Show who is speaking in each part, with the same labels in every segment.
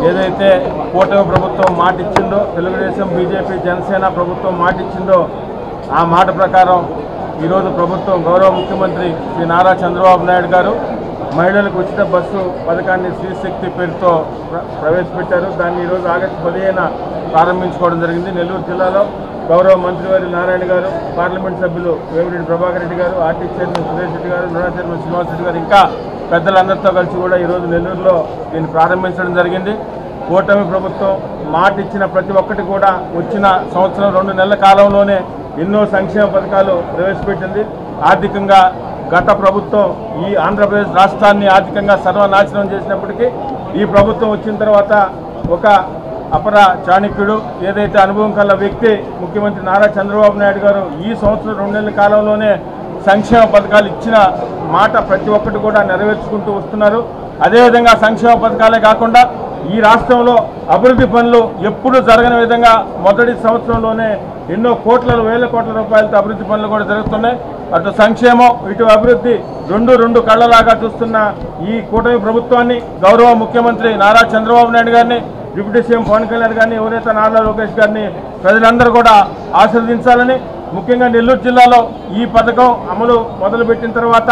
Speaker 1: ఏదైతే కూటమి ప్రభుత్వం మాట ఇచ్చిందో, తెలుగుదేశం బీజేపీ జనసేన ప్రభుత్వం మాట ఇచ్చిందో ఆ మాట ప్రకారం ఈరోజు ప్రభుత్వం గౌరవ ముఖ్యమంత్రి శ్రీ నారా చంద్రబాబు నాయుడు గారు మహిళలకు ఉచిత బస్సు పథకాన్ని శ్రీశక్తి పేరుతో ప్రవేశపెట్టారు. దాన్ని ఈరోజు ఆగస్టు 15న ప్రారంభించుకోవడం జరిగింది. నెల్లూరు జిల్లాలో గౌరవ మంత్రివారి నారాయణ గారు, పార్లమెంట్ సభ్యులు వేమిరెడ్డి ప్రభాకర్ రెడ్డి గారు, ఆర్టీ చైర్మన్ సురేష్ రెడ్డి గారు, నూడా చైర్మన్ శ్రీనివాస్ రెడ్డి గారు ఇంకా పెద్దలందరితో కలిసి కూడా ఈరోజు నెల్లూరులో దీన్ని ప్రారంభించడం జరిగింది. కూటమి ప్రభుత్వం మాట ఇచ్చిన ప్రతి ఒక్కటి కూడా వచ్చిన సంవత్సరం 2 నెలల కాలంలోనే ఎన్నో సంక్షేమ పథకాలు ప్రవేశపెట్టింది. ఆర్థికంగా గత ప్రభుత్వం ఈ ఆంధ్రప్రదేశ్ రాష్ట్రాన్ని ఆర్థికంగా సర్వనాశనం చేసినప్పటికీ ఈ ప్రభుత్వం వచ్చిన తర్వాత ఒక అపర చాణక్యుడు, ఏదైతే అనుభవం కల వ్యక్తి ముఖ్యమంత్రి నారా చంద్రబాబు నాయుడు గారు ఈ సంవత్సరం 2 నెలల కాలంలోనే సంక్షేమ పథకాలు ఇచ్చిన మాట ప్రతి ఒక్కటి కూడా నెరవేర్చుకుంటూ వస్తున్నారు. అదేవిధంగా సంక్షేమ పథకాలే కాకుండా ఈ రాష్ట్రంలో అభివృద్ధి పనులు ఎప్పుడు జరగని విధంగా మొదటి సంవత్సరంలోనే ఎన్నో వేల కోట్ల రూపాయలతో అభివృద్ధి పనులు కూడా జరుగుతున్నాయి. అటు సంక్షేమం ఇటు అభివృద్ధి రెండు కళ్ళలాగా చూస్తున్న ఈ కూటమి ప్రభుత్వాన్ని గౌరవ ముఖ్యమంత్రి నారా చంద్రబాబు నాయుడు గారిని, డిప్యూటీ సీఎం పవన్ కళ్యాణ్ గారిని, ఎవరైతే నారా లోకేష్ గారిని ప్రజలందరూ కూడా ఆశీర్వదించాలని, ముఖ్యంగా నెల్లూరు జిల్లాలో ఈ పథకం అమలు మొదలుపెట్టిన తర్వాత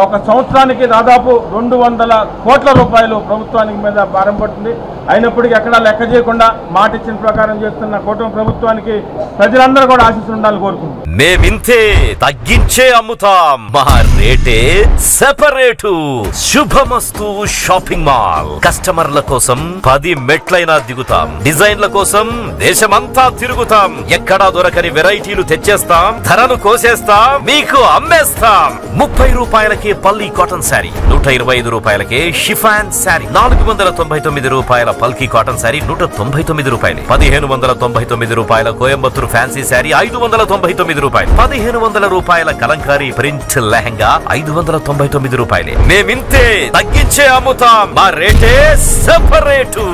Speaker 1: ఒక సంవత్సరానికి దాదాపు 200 కోట్ల రూపాయలు ప్రభుత్వానికి మీద భారం పడుతుంది. అయినప్పటికీ ఎక్కడా లెక్క చేయకుండా మాట ఇచ్చిన ప్రకారం చేస్తున్న కూటమి ప్రభుత్వానికి ప్రజలందరూ కూడా ఆశీస్సులు ఉండాలని కోరుకుంటున్నాం.
Speaker 2: మేమింతే తగ్గించే అమ్ముతాం, మా రేటే సెపరేటు. శుభమస్తు షాపింగ్ మాల్. కస్టమర్ల కోసం 10 మెట్లైనా దిగుతాం, డిజైన్ల కోసం దేశమంతా తిరుగుతాం. ఎక్కడా దొరకని వెరైటీలు తెచ్చేస్తాం, ధరను కోసేస్తాం, మీకు అమ్మేస్తాం. 30 రూపాయలకి పల్లి కాటన్ శారీ, 125 రూపాయలకే షిఫాన్ శారీ, 499 రూపాయల పల్కీ కాటన్ శారీ 199 రూపాయలు, 1599 రూపాయల కోయంబత్తూరు ఫ్యాన్సీ శారీ 599 రూపాయలు, 1500 రూపాయల కలంకారీ ప్రింట్ లెహంగా 599 రూపాయలే. మేమింతే తగ్గించే అమ్ముతాం, మా రేటే సెపరేటు.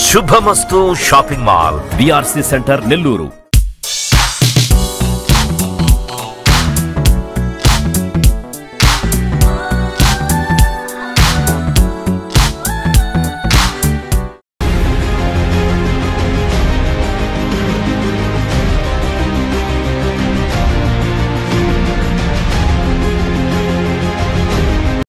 Speaker 2: శుభమస్తు shopping mall, BRC centre, Nellore.